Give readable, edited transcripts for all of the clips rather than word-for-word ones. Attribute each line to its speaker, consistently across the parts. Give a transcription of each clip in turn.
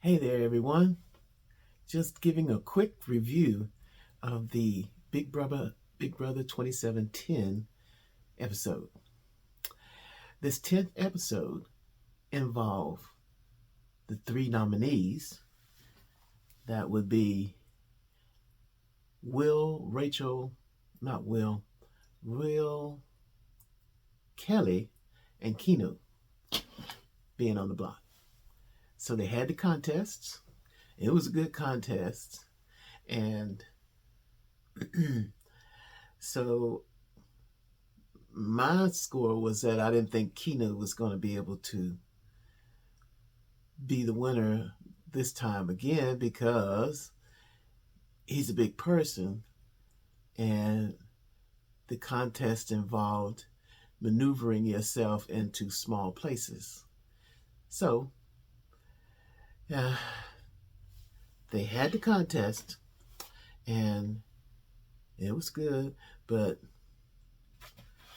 Speaker 1: Hey there, everyone. Just giving a quick review of the Big Brother 2710 episode. This 10th episode involved the three nominees. That would be Will, Kelly, and Kinu being on the block. So they had the contests. It was a good contest. And so my score was that I didn't think Kinu was going to be able to be the winner this time again because he's a big person and the contest involved maneuvering yourself into small places. So, they had the contest and it was good, but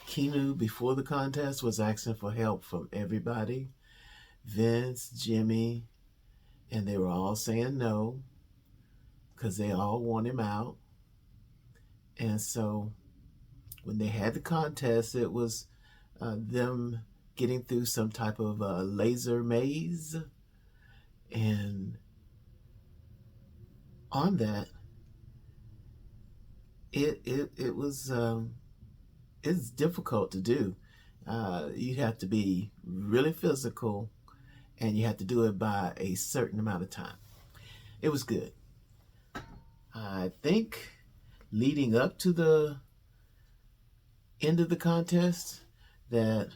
Speaker 1: Kinu before the contest was asking for help from everybody. Vince, Jimmy, and they were all saying no because they all want him out. And so when they had the contest, it was them getting through some type of laser maze. And on that, it was it's difficult to do. You have to be really physical and you have to do it by a certain amount of time. It was good. I think leading up to the end of the contest that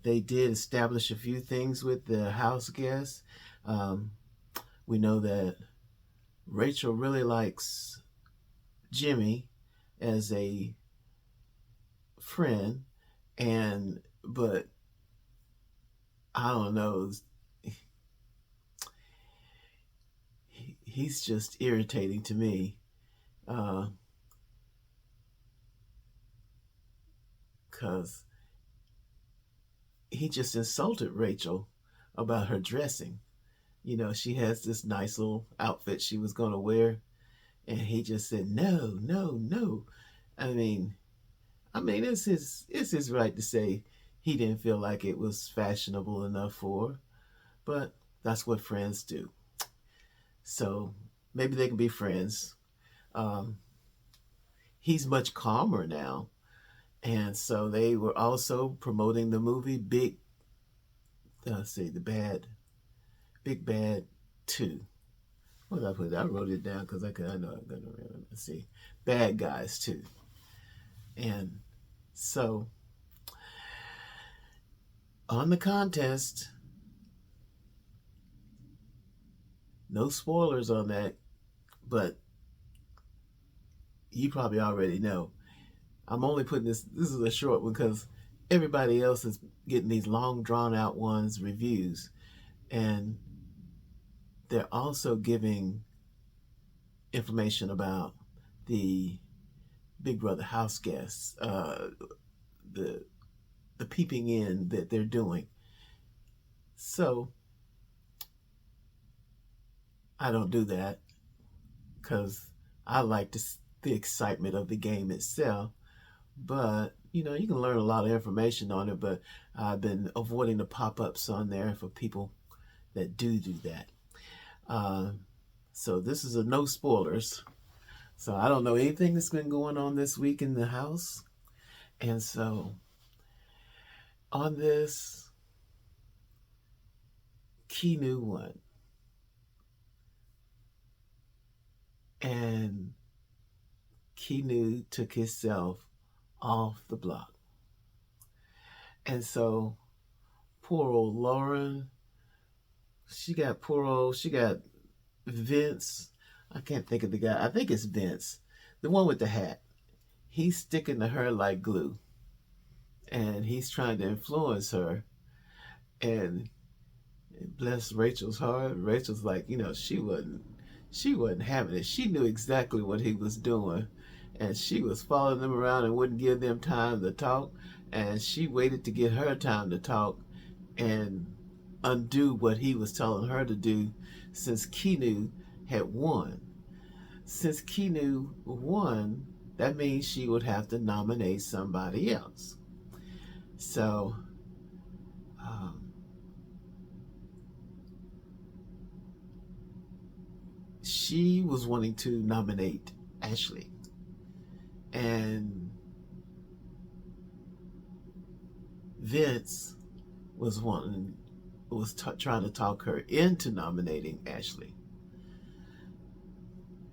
Speaker 1: they did establish a few things with the house guests. We know that Rachel really likes Jimmy as a friend, but I don't know, he's just irritating to me because he just insulted Rachel about her dressing. You know, she has this nice little outfit she was going to wear, and he just said no, no, no. I mean, it's his right to say he didn't feel like it was fashionable enough for her, but that's what friends do. So maybe they can be friends. He's much calmer now, and so they were also promoting the movie Big Bad 2. What did I put? I wrote it down because I know I'm gonna remember. Let's see, Bad Guys 2. And so on the contest, no spoilers on that, but you probably already know. I'm only putting this is a short one because everybody else is getting these long drawn out ones, reviews, and they're also giving information about the Big Brother house guests, the peeping in that they're doing. So I don't do that because I like the excitement of the game itself. But you know, you can learn a lot of information on it. But I've been avoiding the pop-ups on there for people that do that. So this is a no spoilers. So I don't know anything that's been going on this week in the house. And so on this, Kinu won. And Kinu took himself off the block. And so poor old Lauren, she got Vince. I can't think of the guy. I think it's Vince, the one with the hat. He's sticking to her like glue. And he's trying to influence her. And bless Rachel's heart. Rachel's like, she wasn't having it. She knew exactly what he was doing. And she was following them around and wouldn't give them time to talk. And she waited to get her time to talk. And undo what he was telling her to do since Kinu had won. Since Kinu won, that means she would have to nominate somebody else. So, she was wanting to nominate Ashley. And Vince was trying to talk her into nominating Ashley.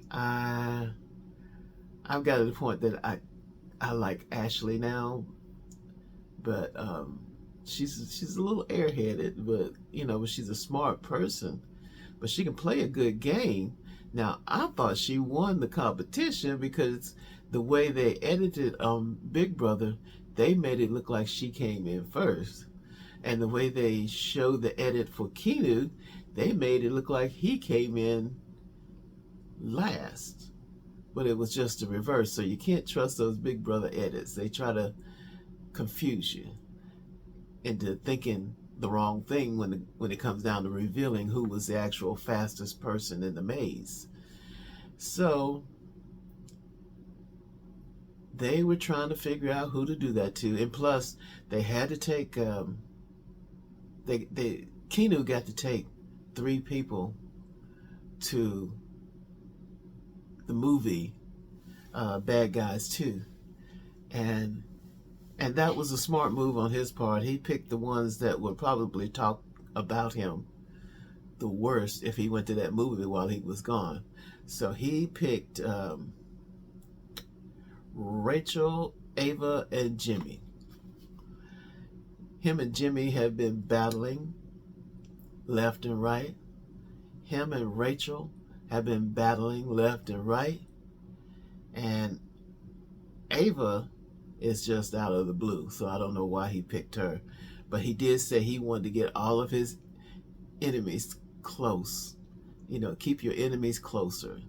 Speaker 1: I've got to the point that I like Ashley now, but she's a little airheaded, but she's a smart person, but she can play a good game. Now, I thought she won the competition because the way they edited Big Brother, they made it look like she came in first. And the way they showed the edit for Kinu, they made it look like he came in last. But it was just the reverse. So you can't trust those Big Brother edits. They try to confuse you into thinking the wrong thing when it comes down to revealing who was the actual fastest person in the maze. So they were trying to figure out who to do that to, and plus they had to take Kinu got to take 3 people to the movie Bad Guys 2, and that was a smart move on his part. He picked the ones that would probably talk about him the worst if he went to that movie while he was gone. So he picked Rachel, Ava, and Jimmy. Him and Jimmy have been battling left and right. Him and Rachel have been battling left and right. And Ava is just out of the blue, so I don't know why he picked her. But he did say he wanted to get all of his enemies close. Keep your enemies closer.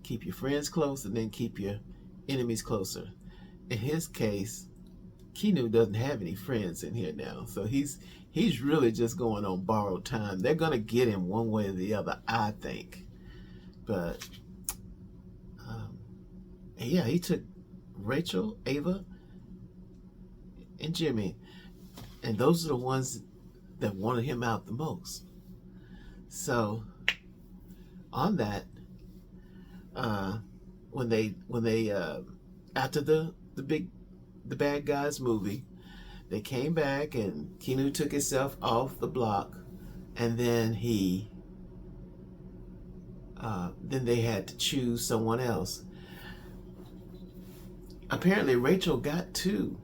Speaker 1: Keep your friends close and then keep your enemies closer. In his case, Kinu doesn't have any friends in here now, so he's really just going on borrowed time. They're gonna get him one way or the other, I think. But yeah, he took Rachel, Ava, and Jimmy, and those are the ones that wanted him out the most. So on that, when they after the Bad Guys movie, they came back and Kinu took himself off the block, and then then they had to choose someone else. Apparently Rachel got to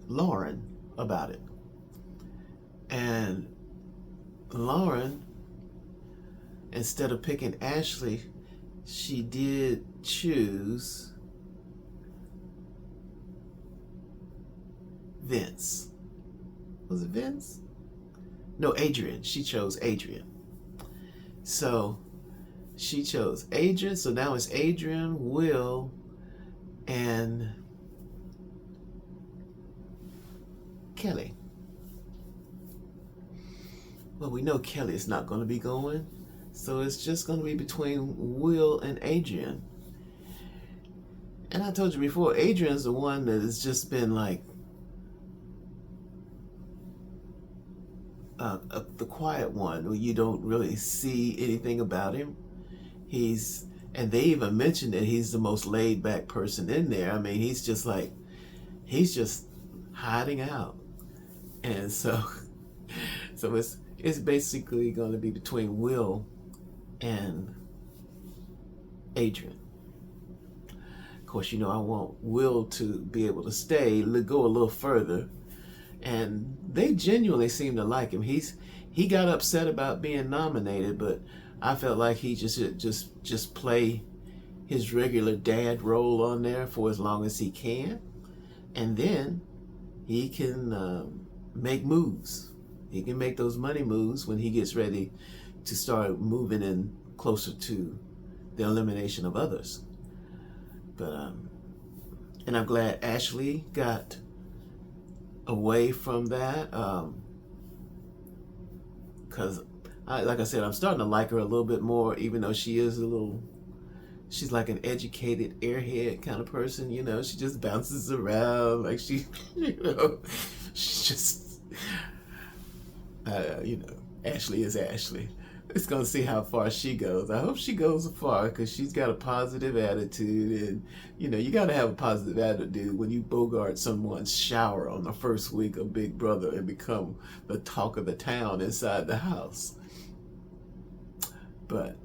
Speaker 1: Lauren about it, and Lauren, instead of picking Ashley, she did choose Vince. Was it Vince? No, Adrian. She chose Adrian. So she chose Adrian. So now it's Adrian, Will, and Kelly. Well, we know Kelly is not going to be going, so it's just going to be between Will and Adrian. And I told you before, Adrian's the one that has just been like the quiet one, where you don't really see anything about him. And they even mentioned that he's the most laid back person in there. I mean, he's just hiding out. And so it's basically going to be between Will and Adrian. Of course, I want Will to be able to stay, go a little further. And they genuinely seem to like him. He got upset about being nominated, but I felt like he just play his regular dad role on there for as long as he can, and then he can make moves. He can make those money moves when he gets ready to start moving in closer to the elimination of others. But and I'm glad Ashley got away from that, because like I said, I'm starting to like her a little bit more, even though she is she's like an educated airhead kind of person, you know. She just bounces around like she, you know, she's just, you know, Ashley is Ashley. It's gonna see how far she goes. I hope she goes far because she's got a positive attitude, and you know you gotta have a positive attitude when you bogart someone's shower on the first week of Big Brother and become the talk of the town inside the house. But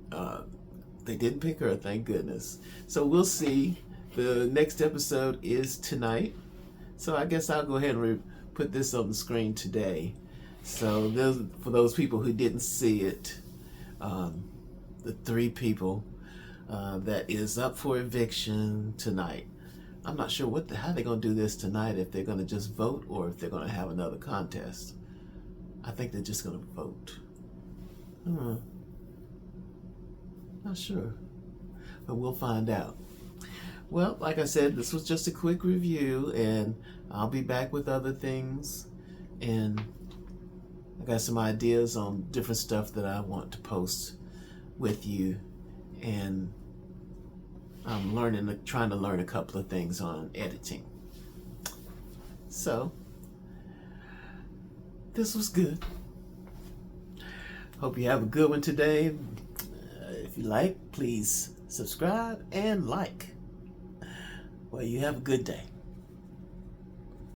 Speaker 1: they didn't pick her, thank goodness. So we'll see. The next episode is tonight, so I guess I'll go ahead and put this on the screen today. So for those people who didn't see it, the 3 people that is up for eviction tonight. I'm not sure how they're going to do this tonight, if they're going to just vote or if they're going to have another contest. I think they're just going to vote. Not sure, but we'll find out. Well, like I said, this was just a quick review, and I'll be back with other things, and I got some ideas on different stuff that I want to post with you, and I'm trying to learn a couple of things on editing. So, this was good. Hope you have a good one today. If you like, please subscribe and like. Well, you have a good day.